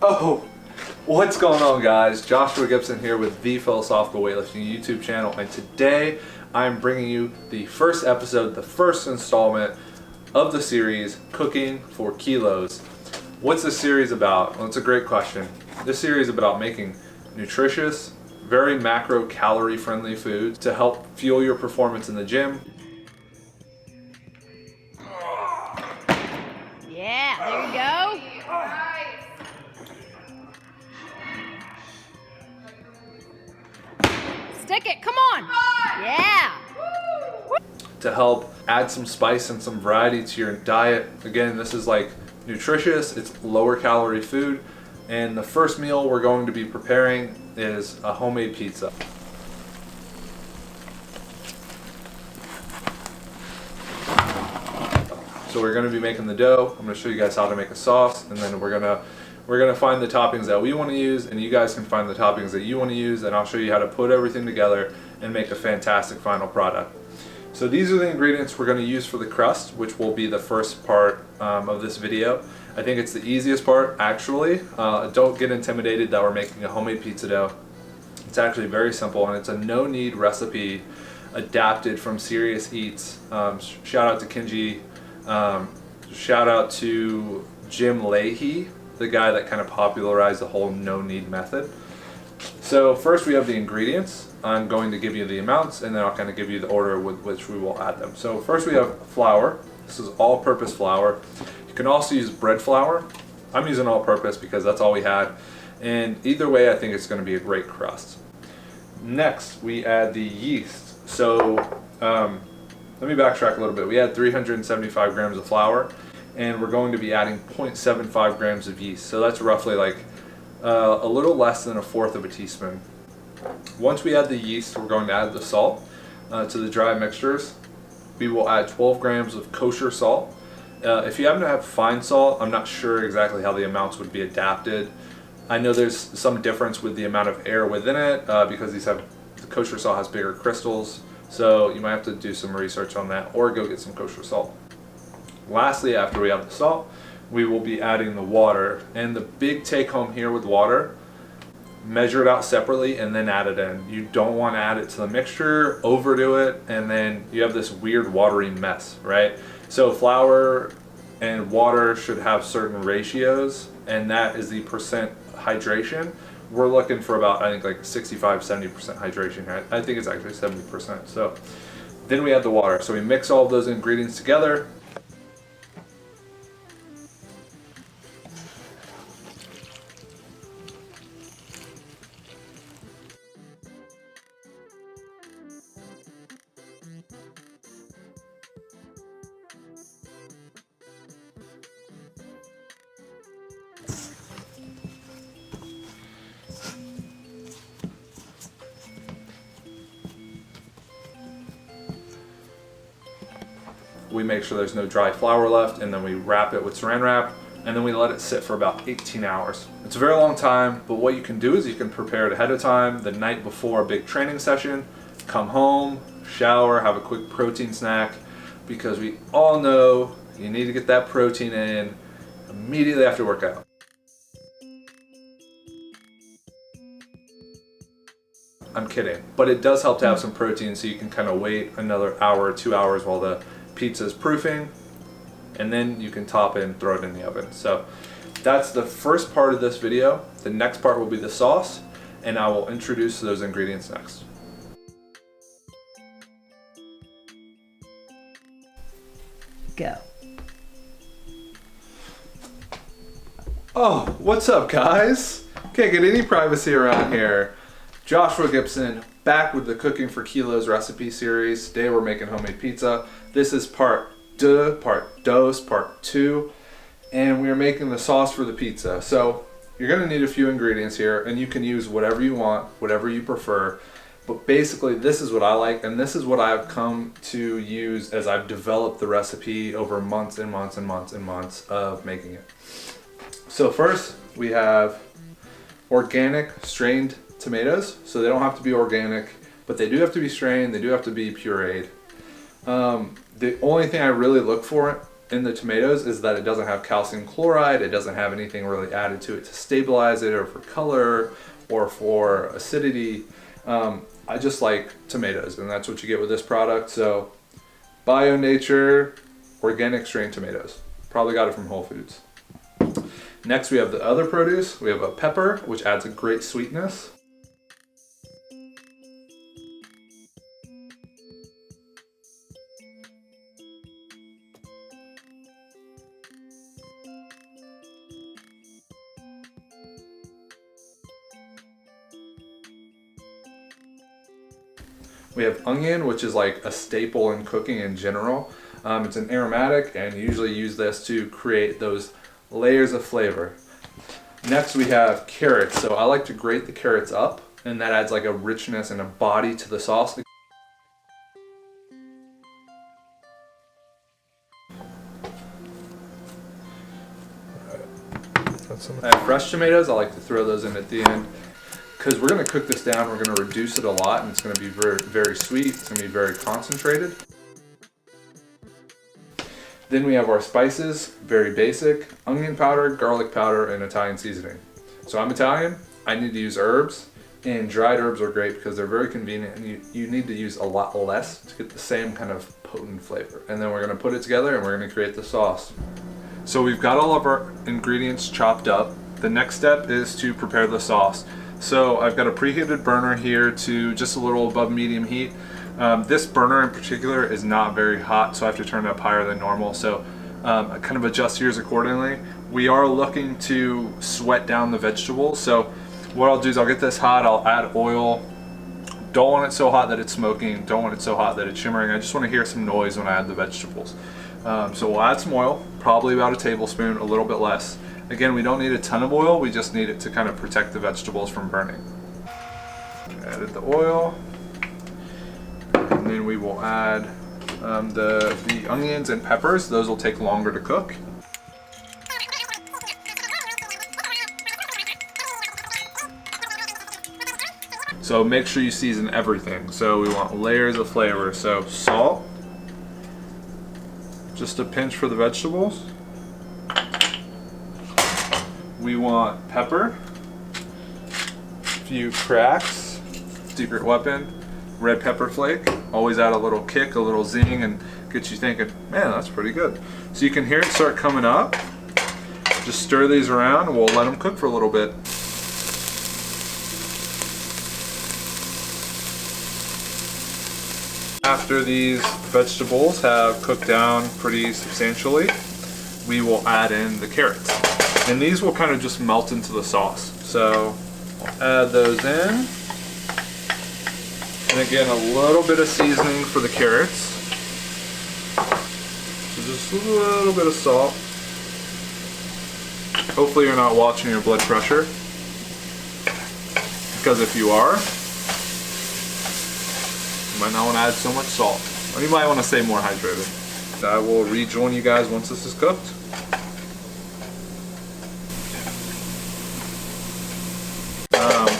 Oh, what's going on, guys? Joshua Gibson here with the Philosophical Weightlifting YouTube channel, and today I'm bringing you the first episode, the first installment of the series, Cooking for Kilos. What's this series about? Well, it's a great question. This series is about making nutritious, very macro calorie friendly foods to help fuel your performance in the gym. Yeah, there you go. Stick it, come on. Yeah. To help add some spice and some variety to your diet. Again, this is like nutritious, it's lower calorie food, and the first meal we're going to be preparing is a homemade pizza. So we're going to be making the dough. I'm going to show you guys how to make a sauce, and then we're gonna find the toppings that we want to use, and you guys can find the toppings that you want to use, and I'll show you how to put everything together and make a fantastic final product. So these are the ingredients we're going to use for the crust, which will be the first part of this video. I think it's the easiest part, actually. Don't get intimidated that we're making a homemade pizza dough. It's actually very simple, and it's a no-knead recipe adapted from Serious Eats. Shout out to Kenji. Shout out to Jim Leahy, the guy that kind of popularized the whole no-knead method. So first we have the ingredients. I'm going to give you the amounts, and then I'll kind of give you the order with which we will add them. So first we have flour. This is all-purpose flour. You can also use bread flour. I'm using all-purpose because that's all we had. And either way, I think it's going to be a great crust. Next, we add the yeast. So let me backtrack a little bit. We had 375 grams of flour, and we're going to be adding 0.75 grams of yeast. So that's roughly like a little less than a fourth of a teaspoon. Once we add the yeast, we're going to add the salt to the dry mixtures. We will add 12 grams of kosher salt. If you happen to have fine salt, I'm not sure exactly how the amounts would be adapted. I know there's some difference with the amount of air within it because the kosher salt has bigger crystals. So you might have to do some research on that or go get some kosher salt. Lastly, after we have the salt, we will be adding the water. And the big take home here with water, measure it out separately and then add it in. You don't want to add it to the mixture, overdo it, and then you have this weird watery mess, right? So flour and water should have certain ratios, and that is the percent hydration. We're looking for about, I think, like 65-70% hydration here. I think it's actually 70%. So then we add the water. So we mix all of those ingredients together. We make sure there's no dry flour left, and then we wrap it with saran wrap, and then we let it sit for about 18 hours. It's a very long time, but what you can do is you can prepare it ahead of time, the night before a big training session, come home, shower, have a quick protein snack, because we all know you need to get that protein in immediately after workout. I'm kidding, but it does help to have some protein so you can kind of wait another hour or 2 hours while the pizza is proofing, and then you can top it and throw it in the oven. So that's the first part of this video. The next part will be the sauce, and I will introduce those ingredients next. Go. Oh, what's up, guys? Can't get any privacy around here. Joshua Gibson, back with the Cooking for Kilos recipe series. Today we're making homemade pizza. This is part 2, and we are making the sauce for the pizza. So you're gonna need a few ingredients here, and you can use whatever you want, whatever you prefer. But basically, this is what I like, and this is what I've come to use as I've developed the recipe over months and months and months and months of making it. So first, we have organic strained tomatoes. So they don't have to be organic, but they do have to be strained, they do have to be pureed. The only thing I really look for in the tomatoes is that it doesn't have calcium chloride. It doesn't have anything really added to it to stabilize it or for color or for acidity. I just like tomatoes, and that's what you get with this product. So Bio Nature organic strain tomatoes. Probably got it from Whole Foods. Next we have the other produce. We have a pepper, which adds a great sweetness. We have onion, which is like a staple in cooking in general. It's an aromatic, and you usually use this to create those layers of flavor. Next we have carrots. So I like to grate the carrots up, and that adds like a richness and a body to the sauce. I have fresh tomatoes. I like to throw those in at the end, because we're going to cook this down. We're going to reduce it a lot, and it's going to be very, very sweet. It's going to be very concentrated. Then we have our spices, very basic: onion powder, garlic powder, and Italian seasoning. So I'm Italian. I need to use herbs, and dried herbs are great because they're very convenient, and you need to use a lot less to get the same kind of potent flavor. And then we're going to put it together, and we're going to create the sauce. So we've got all of our ingredients chopped up. The next step is to prepare the sauce. So I've got a preheated burner here to just a little above medium heat. This burner in particular is not very hot, so I have to turn it up higher than normal. So I kind of adjust yours accordingly. We are looking to sweat down the vegetables. So what I'll do is I'll get this hot, I'll add oil. Don't want it so hot that it's smoking, don't want it so hot that it's shimmering. I just want to hear some noise when I add the vegetables. So we'll add some oil, probably about a tablespoon, a little bit less. Again, we don't need a ton of oil, we just need it to kind of protect the vegetables from burning. Added the oil, and then we will add the onions and peppers. Those will take longer to cook. So make sure you season everything. So we want layers of flavor. So salt, just a pinch for the vegetables. We want pepper, a few cracks, secret weapon, red pepper flake. Always add a little kick, a little zing, and get you thinking, man, that's pretty good. So you can hear it start coming up. Just stir these around, and we'll let them cook for a little bit. After these vegetables have cooked down pretty substantially, we will add in the carrots. And these will kind of just melt into the sauce. So we'll add those in. And again, a little bit of seasoning for the carrots. So just a little bit of salt. Hopefully you're not watching your blood pressure, because if you are, you might not want to add so much salt, or you might want to stay more hydrated. I will rejoin you guys once this is cooked.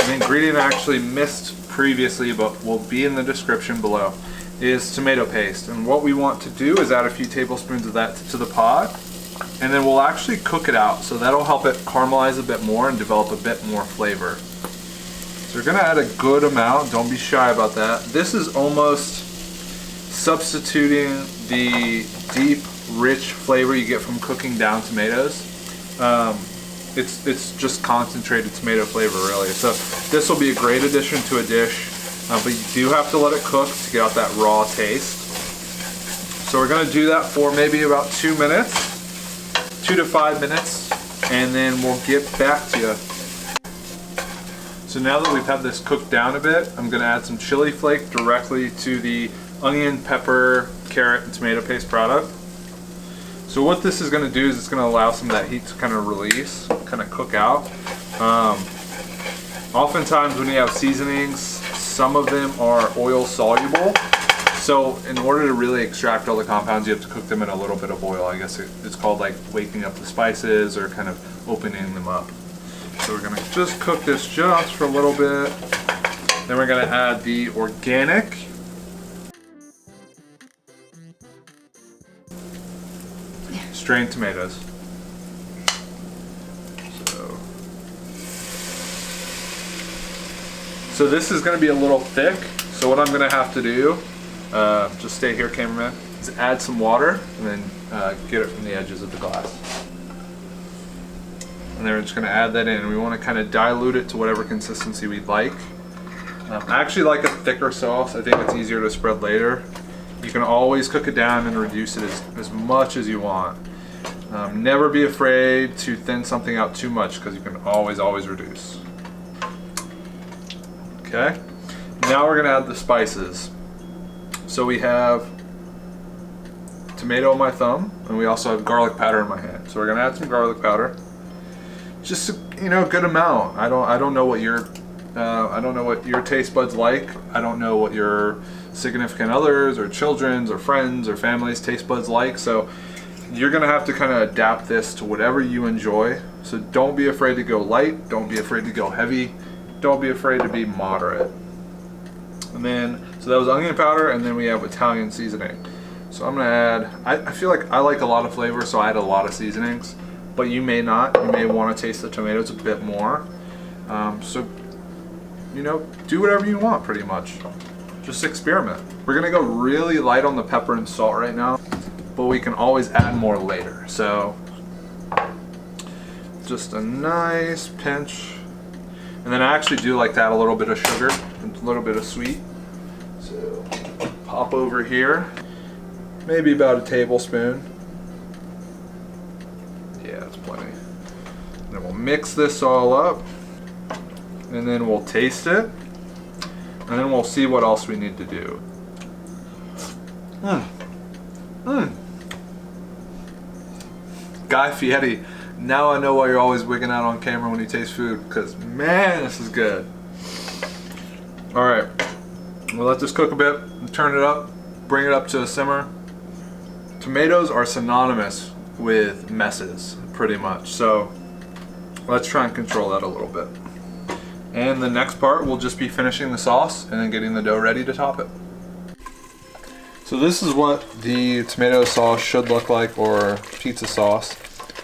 An ingredient I actually missed previously, but will be in the description below, is tomato paste. And what we want to do is add a few tablespoons of that to the pot, and then we'll actually cook it out. So that'll help it caramelize a bit more and develop a bit more flavor. So we're gonna add a good amount, don't be shy about that. This is almost substituting the deep, rich flavor you get from cooking down tomatoes. It's just concentrated tomato flavor, really. So this will be a great addition to a dish, but you do have to let it cook to get out that raw taste. So we're gonna do that for maybe about 2 minutes, 2 to 5 minutes, and then we'll get back to you. So now that we've had this cooked down a bit, I'm gonna add some chili flake directly to the onion, pepper, carrot, and tomato paste product. So what this is gonna do is it's gonna allow some of that heat to kind of release, kind of cook out. Oftentimes when you have seasonings, some of them are oil soluble. So in order to really extract all the compounds, you have to cook them in a little bit of oil. I guess it's called like waking up the spices or kind of opening them up. So we're gonna just cook this just for a little bit. Then we're gonna add the organic. strained tomatoes. So this is going to be a little thick. So what I'm going to have to do, just stay here, cameraman, is add some water and then get it from the edges of the glass. And then we're just going to add that in. We want to kind of dilute it to whatever consistency we'd like. I actually like a thicker sauce. I think it's easier to spread later. You can always cook it down and reduce it as much as you want. Never be afraid to thin something out too much because you can always reduce. Okay, now we're gonna add the spices. So we have tomato on my thumb, and we also have garlic powder in my hand. So we're gonna add some garlic powder, just a, good amount. I don't know what your taste buds like. I don't know what your significant others or children's or friends or family's taste buds like. So you're gonna have to kind of adapt this to whatever you enjoy. So don't be afraid to go light. Don't be afraid to go heavy. Don't be afraid to be moderate. And then, so that was onion powder, and then we have Italian seasoning. So I'm gonna add, I feel like I like a lot of flavor, so I add a lot of seasonings, but you may not. You may want to taste the tomatoes a bit more. So, do whatever you want pretty much. Just experiment. We're gonna go really light on the pepper and salt right now, but we can always add more later. So, just a nice pinch. And then I actually do like to add a little bit of sugar and a little bit of sweet. So pop over here, maybe about a tablespoon. Yeah, that's plenty. And then we'll mix this all up, and then we'll taste it, and then we'll see what else we need to do. Guy Fieri. Now I know why you're always wigging out on camera when you taste food, because man, this is good. All right, we'll let this cook a bit, turn it up, bring it up to a simmer. Tomatoes are synonymous with messes, pretty much. So let's try and control that a little bit. And the next part will just be finishing the sauce and then getting the dough ready to top it. So this is what the tomato sauce should look like, or pizza sauce,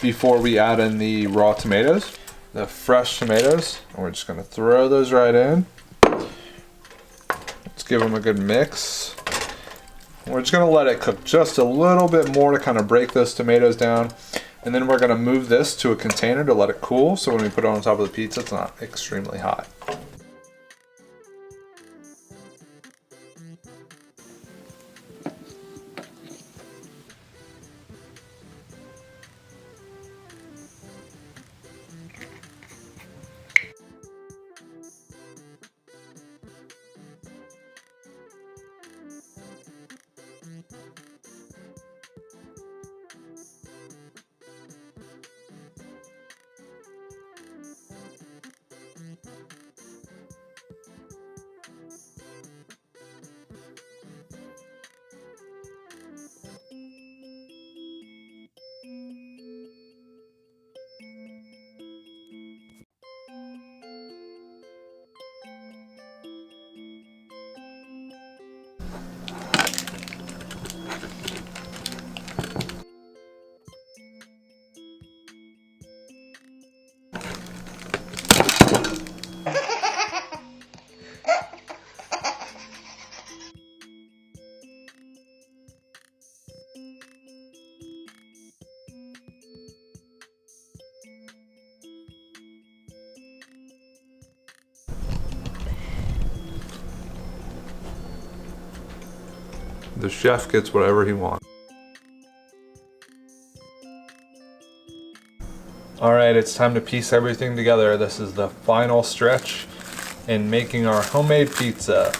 before we add in the raw tomatoes, the fresh tomatoes, and we're just going to throw those right in. Let's give them a good mix. We're just going to let it cook just a little bit more to kind of break those tomatoes down, and then we're going to move this to a container to let it cool, so when we put it on top of the pizza it's not extremely hot. The chef gets whatever he wants. All right, it's time to piece everything together. This is the final stretch in making our homemade pizza.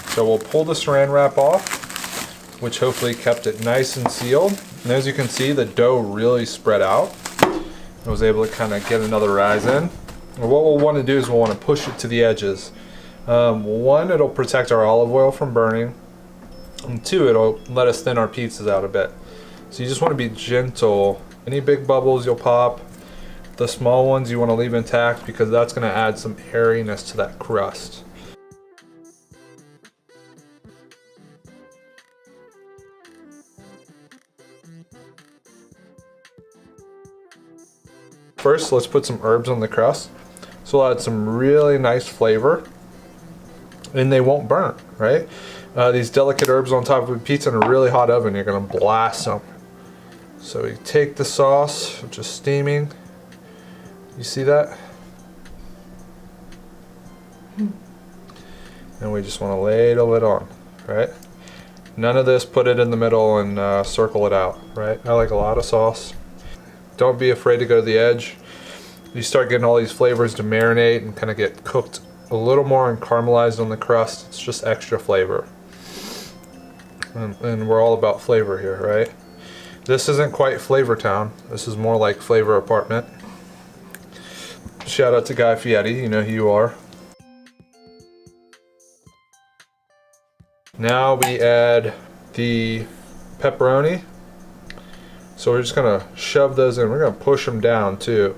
So we'll pull the saran wrap off, which hopefully kept it nice and sealed. And as you can see, the dough really spread out. I was able to kind of get another rise in. And what we'll want to do is we'll want to push it to the edges. One, it'll protect our olive oil from burning. And two, it'll let us thin our pizzas out a bit. So you just want to be gentle. Any big bubbles you'll pop. The small ones you want to leave intact because that's going to add some airiness to that crust. First, let's put some herbs on the crust. So we'll add some really nice flavor, and they won't burn, right? These delicate herbs on top of a pizza in a really hot oven, you're gonna blast them. So we take the sauce, which is steaming. You see that? And we just wanna ladle it on, right? None of this, put it in the middle and circle it out, right? I like a lot of sauce. Don't be afraid to go to the edge. You start getting all these flavors to marinate and kind of get cooked a little more and caramelized on the crust. It's just extra flavor. And we're all about flavor here, right? This isn't quite Flavor Town. This is more like Flavor Apartment. Shout out to Guy Fieri, you know who you are. Now we add the pepperoni. So we're just gonna shove those in. We're gonna push them down too.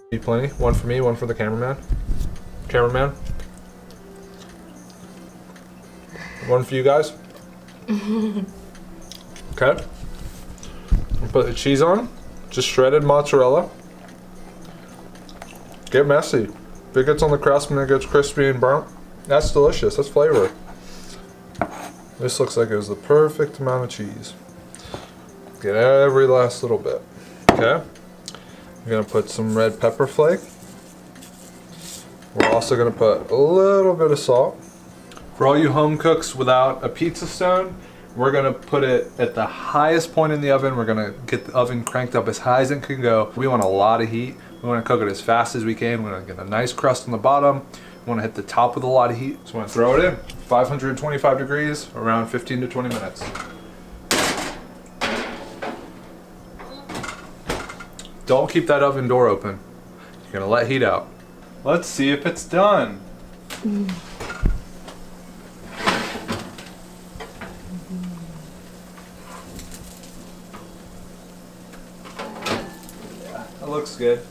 Be plenty. One for me, one for the cameraman. Cameraman. One for you guys. Okay. We'll put the cheese on. Just shredded mozzarella. Get messy. If it gets on the crust and it gets crispy and burnt, that's delicious. That's flavor. This looks like it was the perfect amount of cheese. Get every last little bit. Okay. We're gonna put some red pepper flake. We're also gonna put a little bit of salt. For all you home cooks without a pizza stone, we're gonna put it at the highest point in the oven. We're gonna get the oven cranked up as high as it can go. We want a lot of heat. We wanna cook it as fast as we can. We wanna get a nice crust on the bottom. We wanna hit the top with a lot of heat. So we're gonna throw it in. 525 degrees, around 15 to 20 minutes. Don't keep that oven door open. You're gonna let heat out. Let's see if it's done. Yeah, that looks good.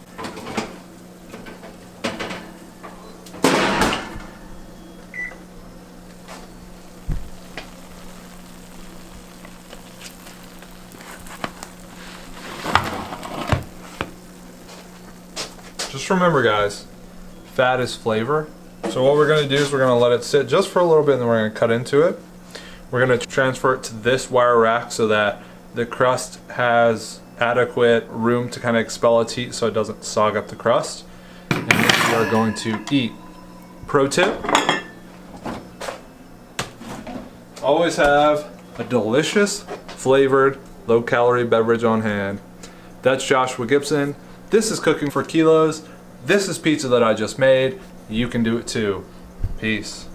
Just remember, guys, fat is flavor. So what we're gonna do is we're gonna let it sit just for a little bit and then we're gonna cut into it. We're gonna transfer it to this wire rack so that the crust has adequate room to kind of expel its heat so it doesn't sog up the crust. And then we are going to eat. Pro tip, always have a delicious, flavored, low-calorie beverage on hand. That's Joshua Gibson. This is Cooking for Kilos. This is pizza that I just made. You can do it too. Peace.